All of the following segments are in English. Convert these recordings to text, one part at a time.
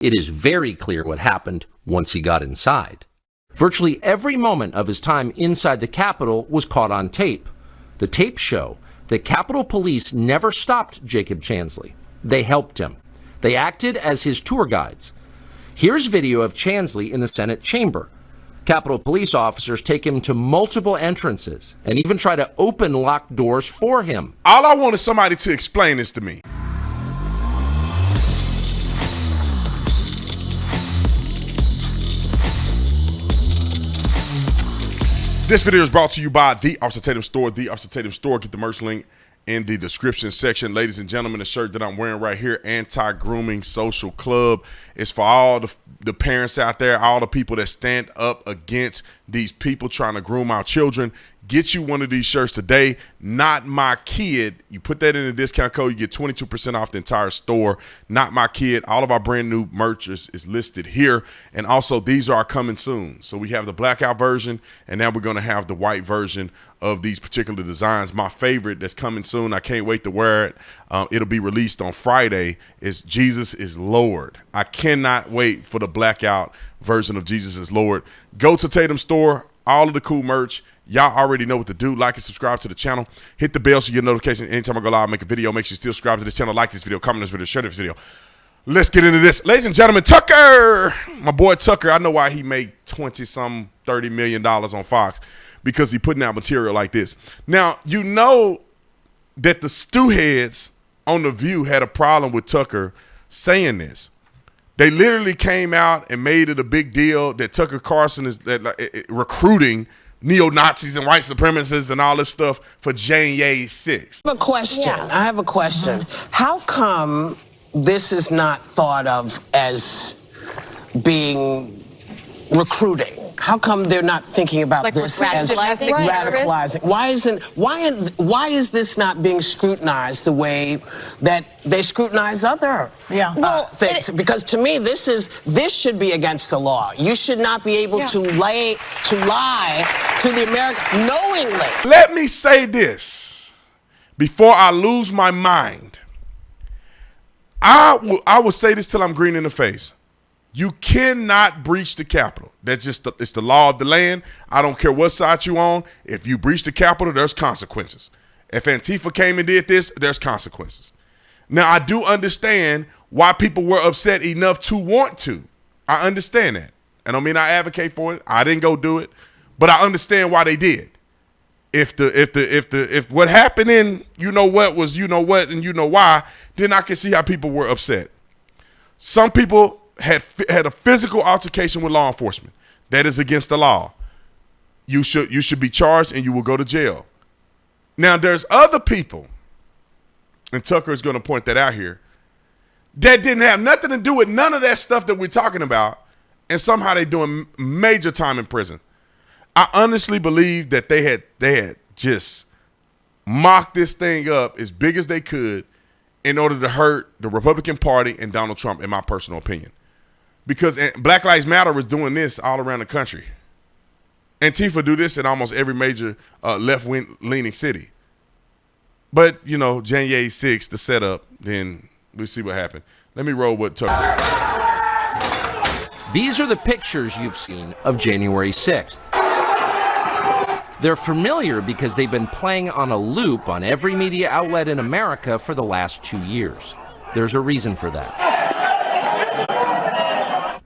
It is very clear what happened once he got inside. Virtually every moment of his time inside the Capitol was caught on tape. The tapes show that Capitol Police never stopped Jacob Chansley. They helped him. They acted as his tour guides. Here's video of Chansley in the Senate chamber. Capitol Police officers take him to multiple entrances and even try to open locked doors for him. All I want is somebody to explain this to me. This video is brought to you by The Officer Tatum Store. The Officer Tatum Store. Get the merch link in the description section. Ladies and gentlemen, the shirt that I'm wearing right here, Anti-Grooming Social Club, is for all the parents out there, all the people that stand up against these people trying to groom our children. Get you one of these shirts today. Not My Kid. You put that in the discount code, you get 22% off the entire store. Not My Kid. All of our brand new merch is listed here. And also, these are coming soon. So we have the blackout version, and now we're going to have the white version of these particular designs. My favorite that's coming soon, I can't wait to wear it. It'll be released on Friday, is Jesus is Lord. I cannot wait for the blackout version of Jesus is Lord. Go to Tatum Store. All of the cool merch. Y'all already know what to do. Like and subscribe to the channel. Hit the bell so you get a notification anytime I go live, make a video. Make sure you still subscribe to this channel. Like this video, comment this video, share this video. Let's get into this. Ladies and gentlemen, Tucker. My boy Tucker, I know why he made $30 million on Fox, because he putting out material like this. Now, you know that the stew heads on The View had a problem with Tucker saying this. They literally came out and made it a big deal that Tucker Carlson is recruiting neo-Nazis and white supremacists and all this stuff for January 6th. I have a question. Yeah. I have a question. How come this is not thought of as being recruiting? How come they're not thinking about like this as radicalizing? Why is this not being scrutinized the way that they scrutinize other things? Because to me, this should be against the law. You should not be able to lie to the American knowingly. Let me say this before I lose my mind. I will say this till I'm green in the face. You cannot breach the Capitol. That's just it's the law of the land. I don't care what side you on. If you breach the Capitol, there's consequences. If Antifa came and did this, there's consequences. Now, I do understand why people were upset enough to want to. I understand that. I don't mean I advocate for it. I didn't go do it, but I understand why they did. If what happened in you know what was you know what and you know why, then I can see how people were upset. Some people had a physical altercation with law enforcement. That is against the law. You should be charged and you will go to jail. Now, there's other people, and Tucker is going to point that out here, that didn't have nothing to do with none of that stuff that we're talking about, and somehow they're doing major time in prison. I honestly believe that they had just mocked this thing up as big as they could in order to hurt the Republican Party and Donald Trump, in my personal opinion. Because Black Lives Matter is doing this all around the country. Antifa do this in almost every major left-leaning city. But, you know, January 6th, the setup, then we'll see what happened. Let me roll what Tucker. These are the pictures you've seen of January 6th. They're familiar because they've been playing on a loop on every media outlet in America for the last 2 years. There's a reason for that.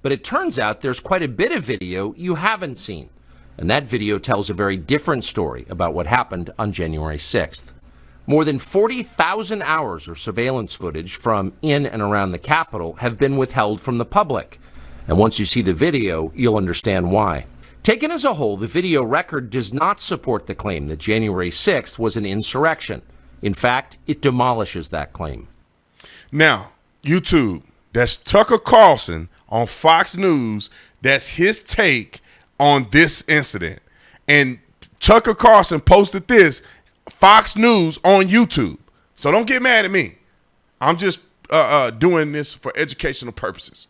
But it turns out there's quite a bit of video you haven't seen. And that video tells a very different story about what happened on January 6th. More than 40,000 hours of surveillance footage from in and around the Capitol have been withheld from the public. And once you see the video, you'll understand why. Taken as a whole, the video record does not support the claim that January 6th was an insurrection. In fact, it demolishes that claim. Now, YouTube, that's Tucker Carlson on Fox News. That's his take on this incident. And Tucker Carlson posted this, Fox News, on YouTube. So don't get mad at me. I'm just doing this for educational purposes.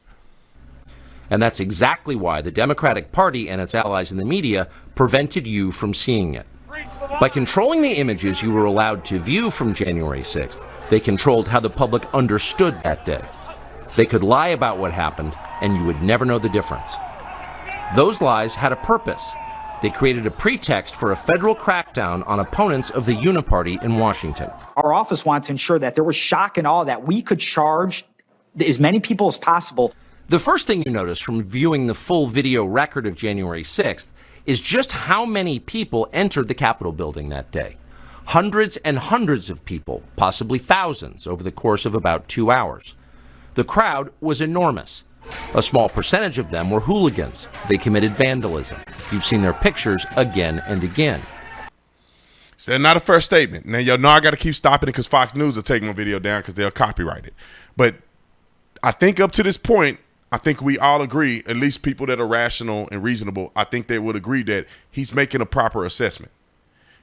And that's exactly why the Democratic Party and its allies in the media prevented you from seeing it. By controlling the images you were allowed to view from January 6th, they controlled how the public understood that day. They could lie about what happened, and you would never know the difference. Those lies had a purpose. They created a pretext for a federal crackdown on opponents of the Uniparty in Washington. Our office wanted to ensure that there was shock and awe, that we could charge as many people as possible. The first thing you notice from viewing the full video record of January 6th is just how many people entered the Capitol building that day. Hundreds and hundreds of people, possibly thousands, over the course of about 2 hours. The crowd was enormous. A small percentage of them were hooligans. They committed vandalism. You've seen their pictures again and again. So they're not a fair statement. Now, y'all know I got to keep stopping it because Fox News will take my video down because they'll copyright it. But I think up to this point, I think we all agree, at least people that are rational and reasonable, I think they would agree that he's making a proper assessment.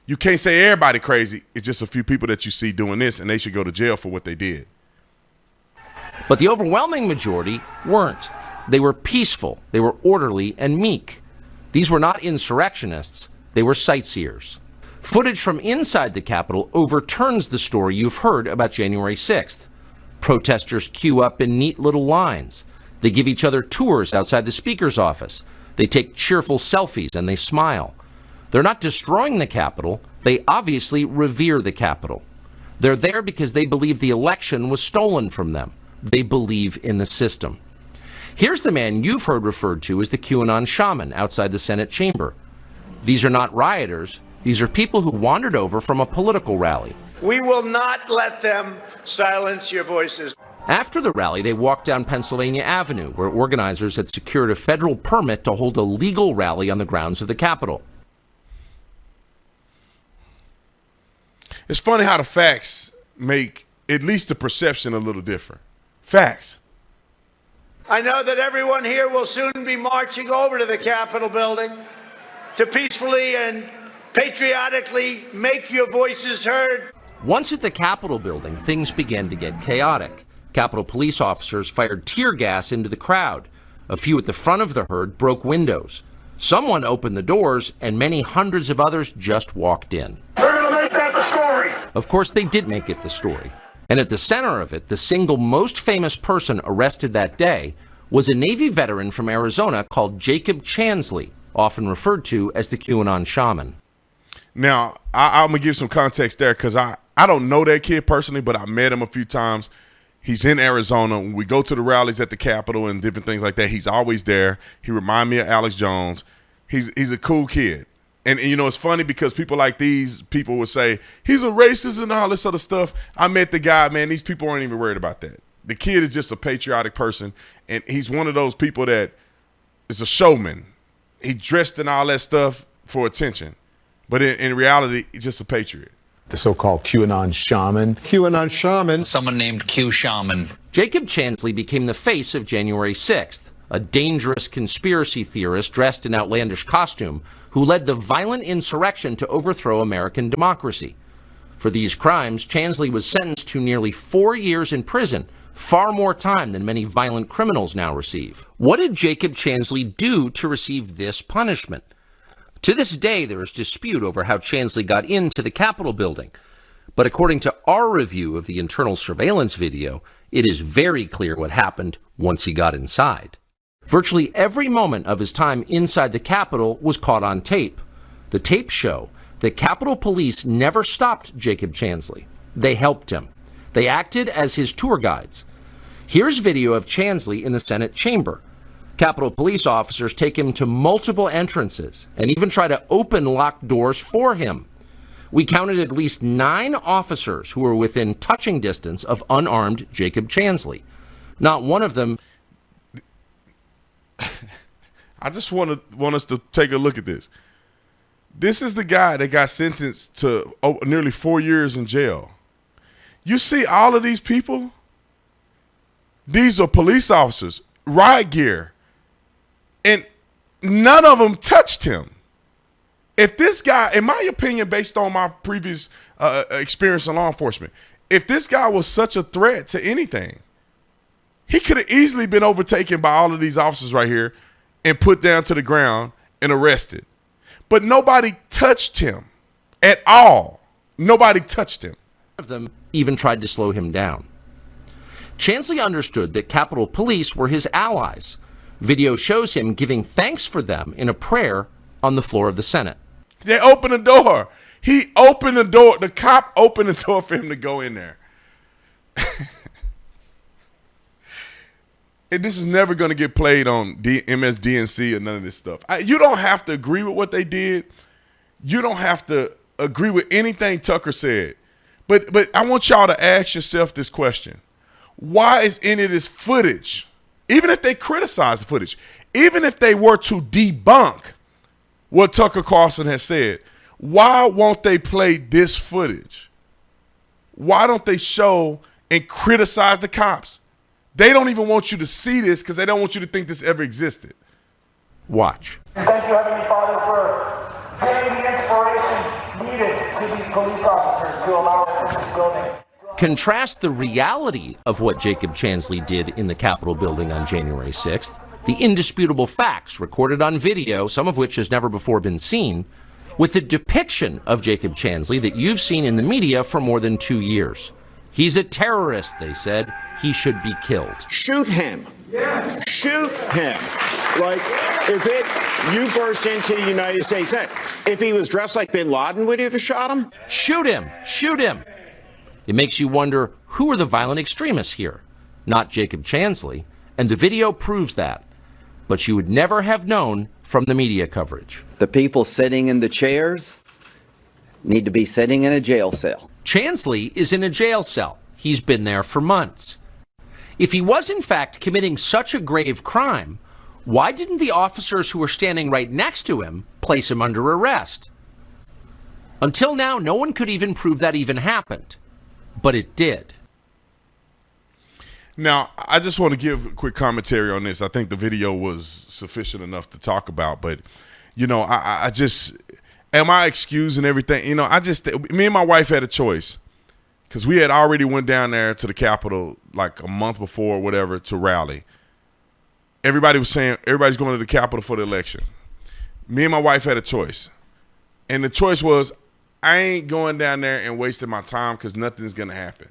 You can't say everybody crazy. It's just a few people that you see doing this, and they should go to jail for what they did. But the overwhelming majority weren't. They were peaceful, they were orderly and meek. These were not insurrectionists, they were sightseers. Footage from inside the Capitol overturns the story you've heard about January 6th. Protesters queue up in neat little lines. They give each other tours outside the Speaker's office. They take cheerful selfies and they smile. They're not destroying the Capitol, they obviously revere the Capitol. They're there because they believe the election was stolen from them. They believe in the system. Here's the man you've heard referred to as the QAnon shaman outside the Senate chamber. These are not rioters. These are people who wandered over from a political rally. We will not let them silence your voices. After the rally, they walked down Pennsylvania Avenue, where organizers had secured a federal permit to hold a legal rally on the grounds of the Capitol. It's funny how the facts make at least the perception a little different. Facts. I know that everyone here will soon be marching over to the Capitol building to peacefully and patriotically make your voices heard. Once at the Capitol building, things began to get chaotic. Capitol police officers fired tear gas into the crowd. A few at the front of the herd broke windows. Someone opened the doors, and many hundreds of others just walked in. We're going to make that the story. Of course, they did make it the story. And at the center of it, the single most famous person arrested that day was a Navy veteran from Arizona called Jacob Chansley, often referred to as the QAnon shaman. Now, I'm going to give some context there because I don't know that kid personally, but I met him a few times. He's in Arizona. When we go to the rallies at the Capitol and different things like that, he's always there. He reminds me of Alex Jones. He's a cool kid. And, you know, it's funny because people like these people would say, he's a racist and all this other stuff. I met the guy, man. These people aren't even worried about that. The kid is just a patriotic person, and he's one of those people that is a showman. He dressed in all that stuff for attention. But in reality, he's just a patriot. The so-called QAnon shaman. QAnon shaman. Someone named Q Shaman. Jacob Chansley became the face of January 6th, a dangerous conspiracy theorist dressed in outlandish costume who led the violent insurrection to overthrow American democracy. For these crimes, Chansley was sentenced to nearly 4 years in prison, far more time than many violent criminals now receive. What did Jacob Chansley do to receive this punishment? To this day, there is dispute over how Chansley got into the Capitol building. But according to our review of the internal surveillance video, it is very clear what happened once he got inside. Virtually every moment of his time inside the Capitol was caught on tape. The tapes show that Capitol Police never stopped Jacob Chansley. They helped him. They acted as his tour guides. Here's video of Chansley in the Senate chamber. Capitol Police officers take him to multiple entrances and even try to open locked doors for him. We counted at least 9 officers who were within touching distance of unarmed Jacob Chansley. Not one of them. I just want us to take a look at this. This is the guy that got sentenced to nearly 4 years in jail. You see all of these people? These are police officers, riot gear, and none of them touched him. If this guy, in my opinion, based on my previous experience in law enforcement, if this guy was such a threat to anything, he could have easily been overtaken by all of these officers right here and put down to the ground and arrested. But nobody touched him at all. Nobody touched him. Of them even tried to slow him down. Chansley understood that Capitol Police were his allies. Video shows him giving thanks for them in a prayer on the floor of the Senate. They opened the door. He opened the door. The cop opened the door for him to go in there. And this is never going to get played on MSDNC or none of this stuff. You don't have to agree with what they did. You don't have to agree with anything Tucker said. But I want y'all to ask yourself this question. Why is any of this footage, even if they criticize the footage, even if they were to debunk what Tucker Carlson has said, why won't they play this footage? Why don't they show and criticize the cops? They don't even want you to see this because they don't want you to think this ever existed. Watch. Thank you, Heavenly Father, for giving the inspiration needed to these police officers to allow us in this building. Contrast the reality of what Jacob Chansley did in the Capitol building on January 6th, the indisputable facts recorded on video, some of which has never before been seen, with the depiction of Jacob Chansley that you've seen in the media for more than 2 years. He's a terrorist, they said. He should be killed. Shoot him. Yeah. Shoot him. Like, you burst into the United States, if he was dressed like bin Laden, would you have shot him? Shoot him. Shoot him. It makes you wonder, who are the violent extremists here? Not Jacob Chansley, and the video proves that. But you would never have known from the media coverage. The people sitting in the chairs need to be sitting in a jail cell. Chansley is in a jail cell. He's been there for months. If he was in fact committing such a grave crime, why didn't the officers who were standing right next to him place him under arrest? Until now, no one could even prove that even happened. But it did. Now, I just want to give a quick commentary on this. I think the video was sufficient enough to talk about, but, you know, I just, am I excusing everything? You know, me and my wife had a choice because we had already went down there to the Capitol like a month before or whatever to rally. Everybody was saying everybody's going to the Capitol for the election. Me and my wife had a choice. And the choice was, I ain't going down there and wasting my time because nothing's going to happen.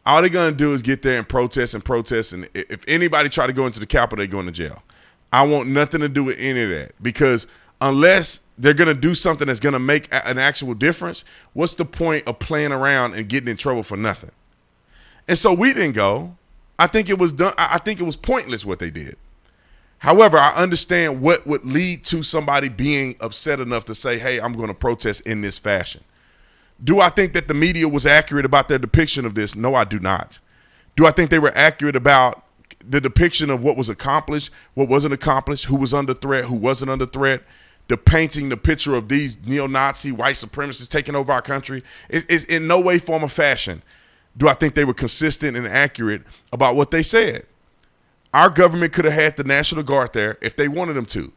All they're going to do is get there and protest. And if anybody try to go into the Capitol, they're going to jail. I want nothing to do with any of that because unless they're going to do something that's going to make an actual difference, what's the point of playing around and getting in trouble for nothing? And so we didn't go. I think it was done. I think it was pointless what they did. However, I understand what would lead to somebody being upset enough to say, hey, I'm going to protest in this fashion. Do I think that the media was accurate about their depiction of this? No, I do not. Do I think they were accurate about the depiction of what was accomplished, what wasn't accomplished, who was under threat, who wasn't under threat, the painting the picture of these neo-Nazi white supremacists taking over our country? It's in no way, form, or fashion do I think they were consistent and accurate about what they said. Our government could have had the National Guard there if they wanted them to.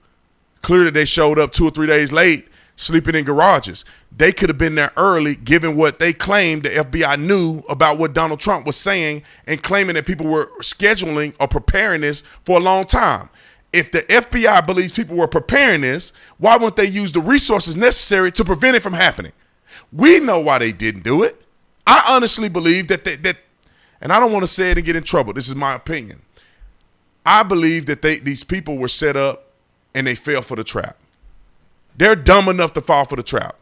Clearly, they showed up 2 or 3 days late, sleeping in garages. They could have been there early, given what they claimed the FBI knew about what Donald Trump was saying and claiming that people were scheduling or preparing this for a long time. If the FBI believes people were preparing this, why wouldn't they use the resources necessary to prevent it from happening? We know why they didn't do it. I honestly believe that and I don't want to say it and get in trouble. This is my opinion. I believe that these people were set up and they fell for the trap. They're dumb enough to fall for the trap.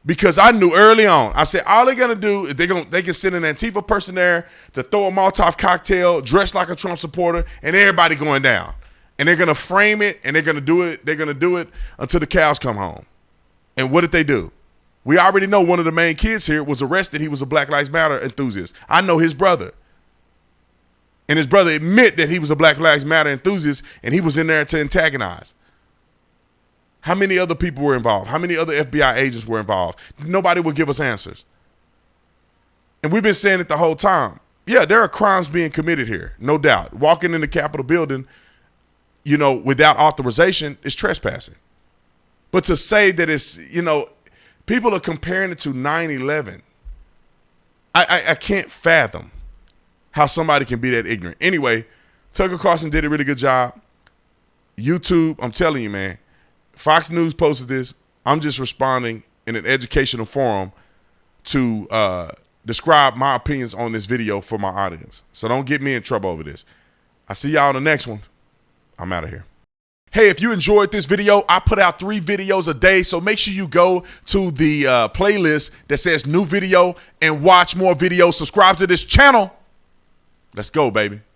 Because I knew early on, I said, all they're going to do is they can send an Antifa person there to throw a Molotov cocktail, dress like a Trump supporter, and everybody going down. And they're going to frame it, and they're going to do it. They're going to do it until the cows come home. And what did they do? We already know one of the main kids here was arrested. He was a Black Lives Matter enthusiast. I know his brother. And his brother admit that he was a Black Lives Matter enthusiast, and he was in there to antagonize. How many other people were involved? How many other FBI agents were involved? Nobody would give us answers. And we've been saying it the whole time. Yeah, there are crimes being committed here, no doubt. Walking in the Capitol building, you know, without authorization is trespassing. But to say that it's, you know, people are comparing it to 9/11. I can't fathom how somebody can be that ignorant. Anyway, Tucker Carlson did a really good job. YouTube, I'm telling you, man. Fox News posted this. I'm just responding in an educational forum to describe my opinions on this video for my audience. So don't get me in trouble over this. I see y'all in the next one. I'm out of here. Hey, if you enjoyed this video, I put out 3 videos a day, so make sure you go to the playlist that says new video and watch more videos. Subscribe to this channel. Let's go, baby.